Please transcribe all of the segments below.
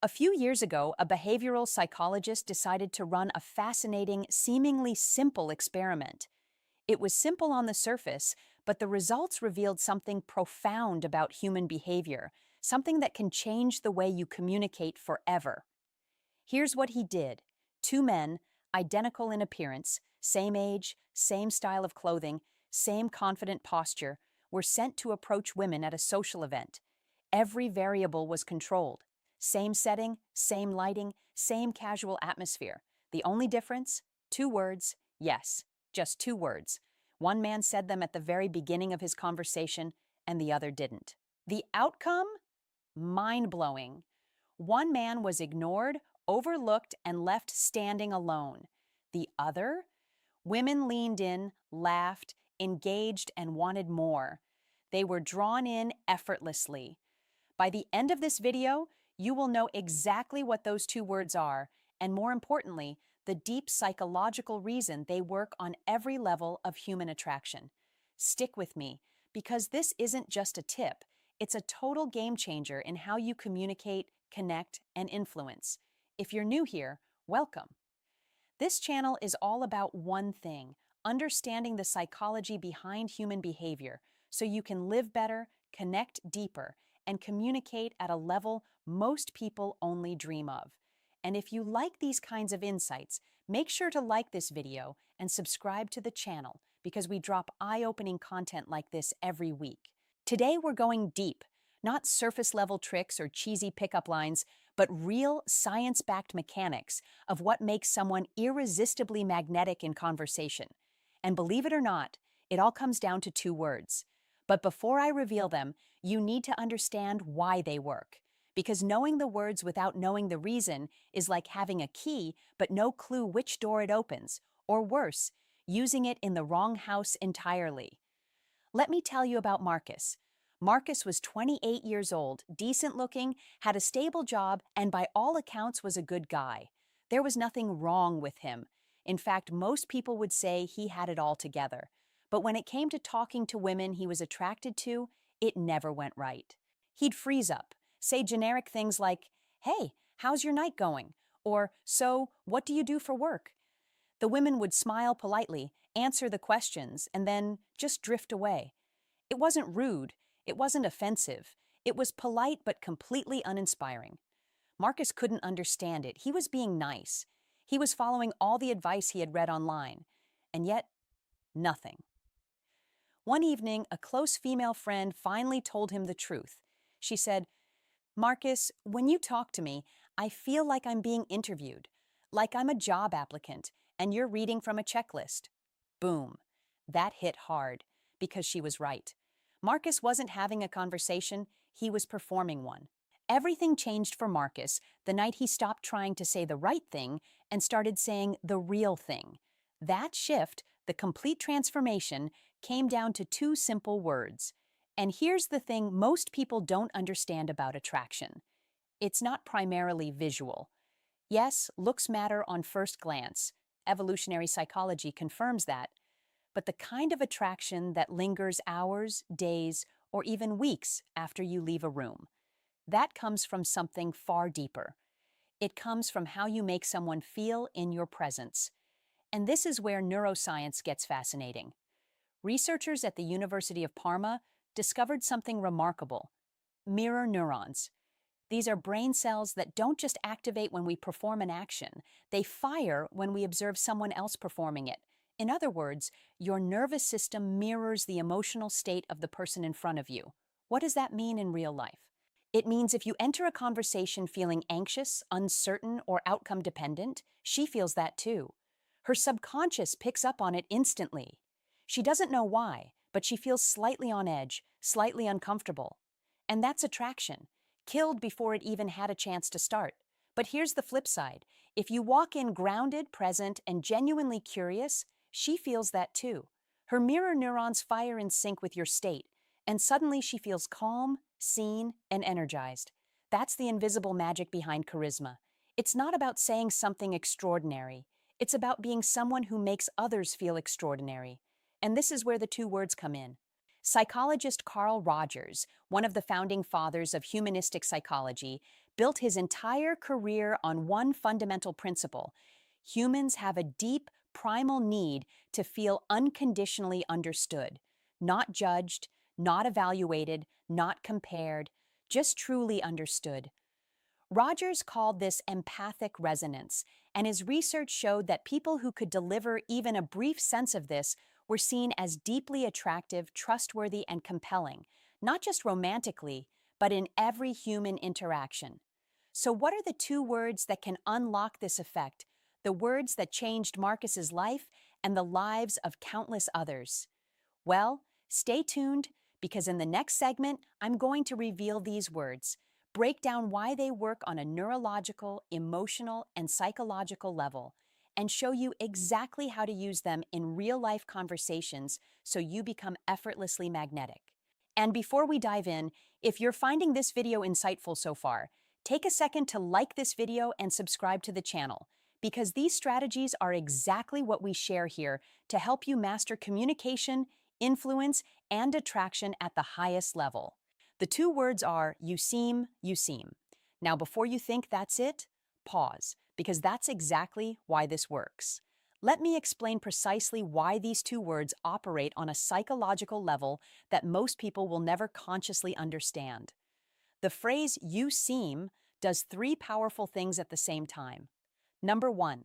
A few years ago, a behavioral psychologist decided to run a fascinating, seemingly simple experiment. It was simple on the surface, but the results revealed something profound about human behavior, something that can change the way you communicate forever. Here's what he did. Two men, identical in appearance, same age, same style of clothing, same confident posture, were sent to approach women at a social event. Every variable was controlled. Same setting, same lighting, same casual atmosphere. The only difference? Two words, yes, just two words. One man said them at the very beginning of his conversation, and the other didn't. The outcome? Mind-blowing. One man was ignored, overlooked, and left standing alone. The other? Women leaned in, laughed, engaged, and wanted more. They were drawn in effortlessly. By the end of this video, you will know exactly what those two words are, and more importantly, the deep psychological reason they work on every level of human attraction. Stick with me, because this isn't just a tip, it's a total game changer in how you communicate, connect, and influence. If you're new here, welcome. This channel is all about one thing: understanding the psychology behind human behavior so you can live better, connect deeper, and communicate at a level most people only dream of. And if you like these kinds of insights, make sure to like this video and subscribe to the channel because we drop eye-opening content like this every week. Today we're going deep, not surface-level tricks or cheesy pickup lines, but real science-backed mechanics of what makes someone irresistibly magnetic in conversation. And believe it or not, it all comes down to two words. But before I reveal them, you need to understand why they work. Because knowing the words without knowing the reason is like having a key but no clue which door it opens, or worse, using it in the wrong house entirely. Let me tell you about Marcus. Marcus was 28 years old, decent looking, had a stable job, and by all accounts was a good guy. There was nothing wrong with him. In fact, most people would say he had it all together. But when it came to talking to women he was attracted to, it never went right. He'd freeze up, say generic things like, "Hey, how's your night going?" Or, "So, what do you do for work?" The women would smile politely, answer the questions, and then just drift away. It wasn't rude, it wasn't offensive, it was polite but completely uninspiring. Marcus couldn't understand it. He was being nice. He was following all the advice he had read online. And yet, nothing. One evening, a close female friend finally told him the truth. She said, "Marcus, when you talk to me, I feel like I'm being interviewed, like I'm a job applicant, and you're reading from a checklist." Boom. That hit hard, because she was right. Marcus wasn't having a conversation, he was performing one. Everything changed for Marcus the night he stopped trying to say the right thing and started saying the real thing. That shift, the complete transformation, came down to two simple words. And here's the thing most people don't understand about attraction. It's not primarily visual. Yes, looks matter on first glance. Evolutionary psychology confirms that. But the kind of attraction that lingers hours, days, or even weeks after you leave a room, that comes from something far deeper. It comes from how you make someone feel in your presence. And this is where neuroscience gets fascinating. Researchers at the University of Parma discovered something remarkable: mirror neurons. These are brain cells that don't just activate when we perform an action, they fire when we observe someone else performing it. In other words, your nervous system mirrors the emotional state of the person in front of you. What does that mean in real life? It means if you enter a conversation feeling anxious, uncertain, or outcome dependent, she feels that too. Her subconscious picks up on it instantly. She doesn't know why, but she feels slightly on edge, slightly uncomfortable. And that's attraction, killed before it even had a chance to start. But here's the flip side. If you walk in grounded, present, and genuinely curious, she feels that too. Her mirror neurons fire in sync with your state, and suddenly she feels calm, seen, and energized. That's the invisible magic behind charisma. It's not about saying something extraordinary. It's about being someone who makes others feel extraordinary. And this is where the two words come in. Psychologist Carl Rogers, one of the founding fathers of humanistic psychology, built his entire career on one fundamental principle: humans have a deep, primal need to feel unconditionally understood, not judged, not evaluated, not compared, just truly understood. Rogers called this empathic resonance, and his research showed that people who could deliver even a brief sense of this were seen as deeply attractive, trustworthy, and compelling, not just romantically, but in every human interaction. So, what are the two words that can unlock this effect? The words that changed Marcus's life and the lives of countless others? Well, stay tuned because in the next segment, I'm going to reveal these words, break down why they work on a neurological, emotional, and psychological level, and show you exactly how to use them in real life conversations so you become effortlessly magnetic. And before we dive in, if you're finding this video insightful so far, take a second to like this video and subscribe to the channel, because these strategies are exactly what we share here to help you master communication, influence, and attraction at the highest level. The two words are you seem, you seem. Now, before you think that's it, pause, because that's exactly why this works. Let me explain precisely why these two words operate on a psychological level that most people will never consciously understand. The phrase you seem does three powerful things at the same time. Number one,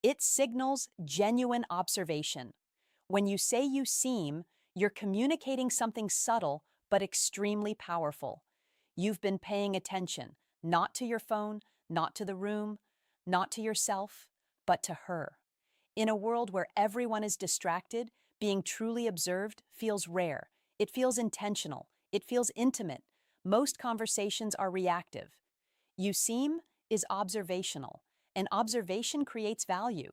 it signals genuine observation. When you say you seem, you're communicating something subtle but extremely powerful. You've been paying attention, not to your phone, not to the room, not to yourself, but to her. In a world where everyone is distracted, being truly observed feels rare. It feels intentional. It feels intimate. Most conversations are reactive. You seem is observational, and observation creates value.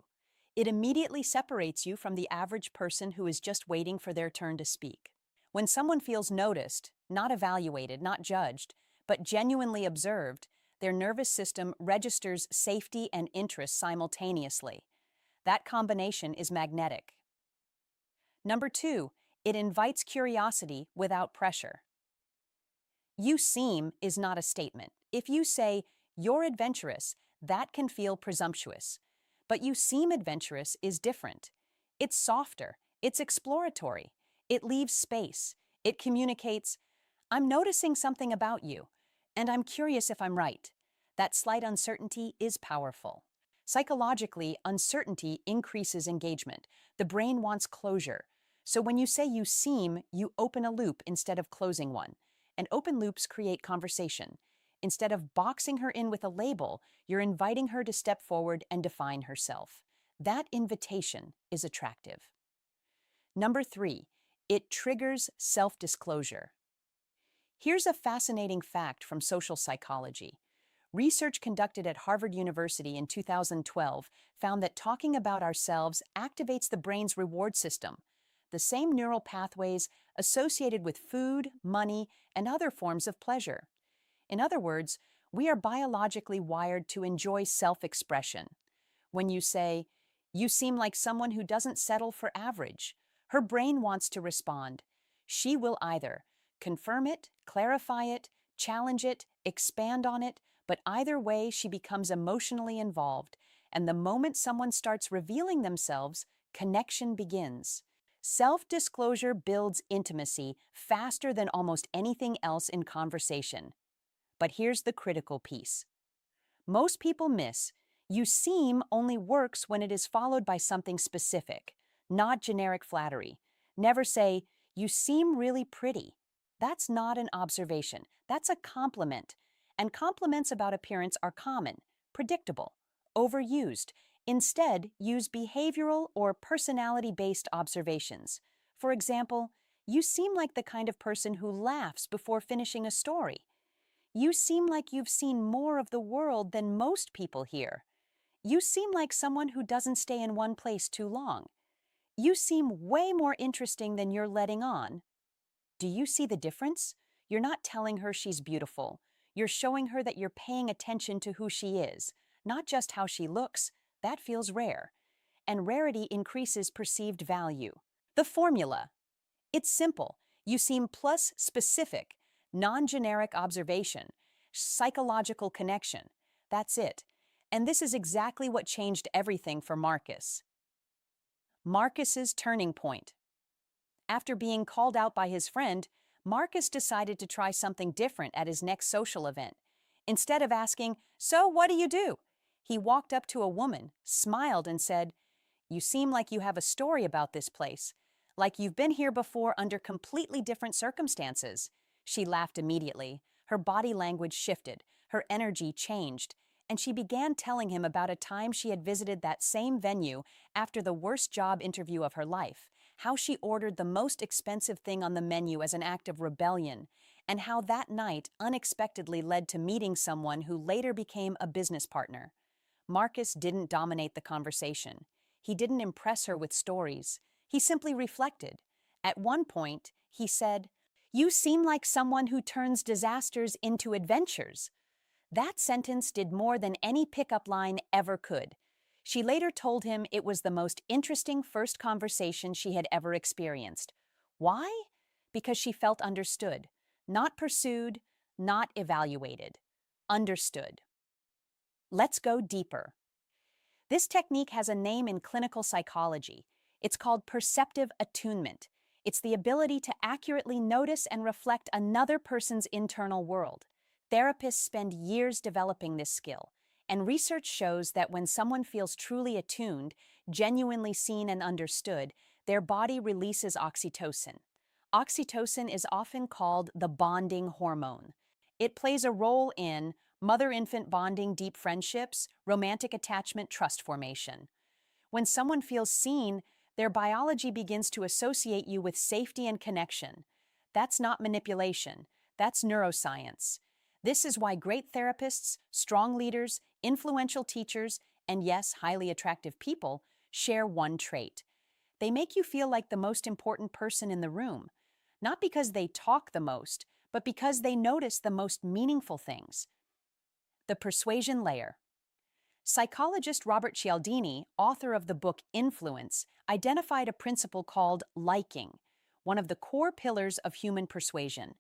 It immediately separates you from the average person who is just waiting for their turn to speak. When someone feels noticed, not evaluated, not judged, but genuinely observed, their nervous system registers safety and interest simultaneously. That combination is magnetic. Number two, it invites curiosity without pressure. You seem is not a statement. If you say, you're adventurous, that can feel presumptuous. But you seem adventurous is different. It's softer. It's exploratory. It leaves space. It communicates, I'm noticing something about you, and I'm curious if I'm right. That slight uncertainty is powerful. Psychologically, uncertainty increases engagement. The brain wants closure. So when you say you seem, you open a loop instead of closing one. And open loops create conversation. Instead of boxing her in with a label, you're inviting her to step forward and define herself. That invitation is attractive. Number three, it triggers self-disclosure. Here's a fascinating fact from social psychology. Research conducted at Harvard University in 2012 found that talking about ourselves activates the brain's reward system, the same neural pathways associated with food, money, and other forms of pleasure. In other words, we are biologically wired to enjoy self-expression. When you say, you seem like someone who doesn't settle for average, her brain wants to respond. She will either confirm it, clarify it, challenge it, expand on it, but either way, she becomes emotionally involved. And the moment someone starts revealing themselves, connection begins. Self-disclosure builds intimacy faster than almost anything else in conversation. But here's the critical piece. Most people miss, you seem only works when it is followed by something specific, not generic flattery. Never say, you seem really pretty. That's not an observation. That's a compliment. And compliments about appearance are common, predictable, overused. Instead, use behavioral or personality-based observations. For example, you seem like the kind of person who laughs before finishing a story. You seem like you've seen more of the world than most people here. You seem like someone who doesn't stay in one place too long. You seem way more interesting than you're letting on. Do you see the difference? You're not telling her she's beautiful. You're showing her that you're paying attention to who she is, not just how she looks. That feels rare. And rarity increases perceived value. The formula. It's simple. You seem plus specific, non-generic observation. psychological connection. That's it. And this is exactly what changed everything for Marcus. Marcus's turning point. After being called out by his friend, Marcus decided to try something different at his next social event. Instead of asking, "So, what do you do?" he walked up to a woman, smiled, and said, "You seem like you have a story about this place, like you've been here before under completely different circumstances." She laughed immediately. Her body language shifted, her energy changed, and she began telling him about a time she had visited that same venue after the worst job interview of her life, how she ordered the most expensive thing on the menu as an act of rebellion, and how that night unexpectedly led to meeting someone who later became a business partner. Marcus didn't dominate the conversation. He didn't impress her with stories. He simply reflected. At one point, he said, "You seem like someone who turns disasters into adventures." That sentence did more than any pickup line ever could. She later told him it was the most interesting first conversation she had ever experienced. Why? Because she felt understood. Not pursued, not evaluated. Understood. Let's go deeper. This technique has a name in clinical psychology. It's called perceptive attunement. It's the ability to accurately notice and reflect another person's internal world. Therapists spend years developing this skill, and research shows that when someone feels truly attuned, genuinely seen and understood, their body releases oxytocin. Oxytocin is often called the bonding hormone. It plays a role in mother-infant bonding, deep friendships, romantic attachment, trust formation. When someone feels seen, their biology begins to associate you with safety and connection. That's not manipulation. That's neuroscience. This is why great therapists, strong leaders, influential teachers, and yes, highly attractive people share one trait. They make you feel like the most important person in the room, not because they talk the most, but because they notice the most meaningful things. The persuasion layer. Psychologist Robert Cialdini, author of the book Influence, identified a principle called liking, one of the core pillars of human persuasion.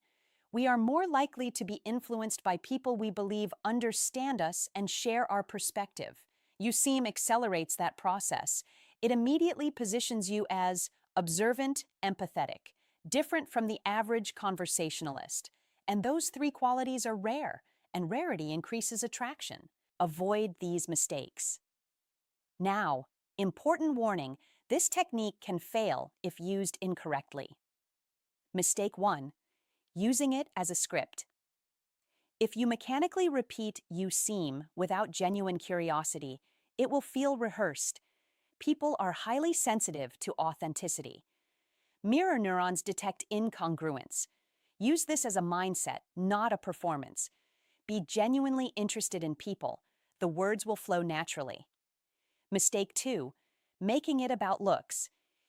We are more likely to be influenced by people we believe understand us and share our perspective. USEEM accelerates that process. It immediately positions you as observant, empathetic, different from the average conversationalist. And those three qualities are rare, and rarity increases attraction. Avoid these mistakes. Now, important warning, this technique can fail if used incorrectly. Mistake 1. Using it as a script. If you mechanically repeat "you seem" without genuine curiosity, it will feel rehearsed. People are highly sensitive to authenticity. Mirror neurons detect incongruence. Use this as a mindset, not a performance. Be genuinely interested in people. The words will flow naturally. Mistake 2. Making it about looks.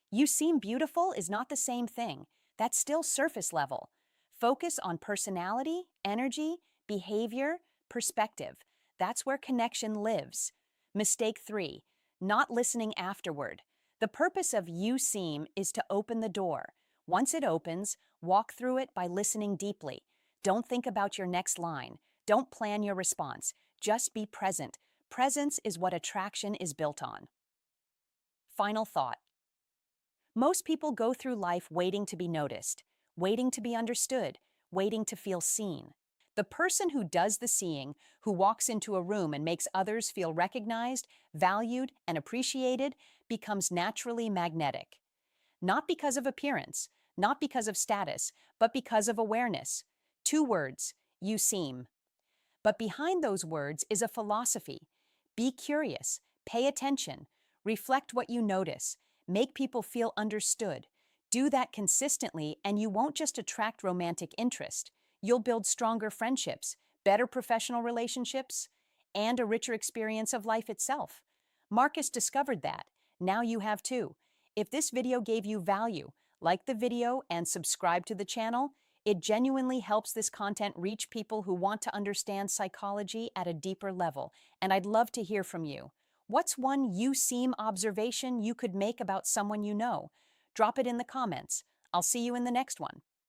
"You seem beautiful" is not the same thing. That's still surface level. Focus on personality, energy, behavior, perspective. That's where connection lives. Mistake 3. Not listening afterward. The purpose of "you seem" is to open the door. Once it opens, walk through it by listening deeply. Don't think about your next line. Don't plan your response. Just be present. Presence is what attraction is built on. Final thought. Most people go through life waiting to be noticed, waiting to be understood, waiting to feel seen. The person who does the seeing, who walks into a room and makes others feel recognized, valued, and appreciated, becomes naturally magnetic. Not because of appearance, not because of status, but because of awareness. 2 words, "you seem." But behind those words is a philosophy. Be curious, pay attention, reflect what you notice, make people feel understood. Do that consistently, and you won't just attract romantic interest. You'll build stronger friendships, better professional relationships, and a richer experience of life itself. Marcus discovered that. Now you have too. If this video gave you value, like the video and subscribe to the channel. It genuinely helps this content reach people who want to understand psychology at a deeper level, and I'd love to hear from you. What's one "you seem" observation you could make about someone you know? Drop it in the comments. I'll see you in the next one.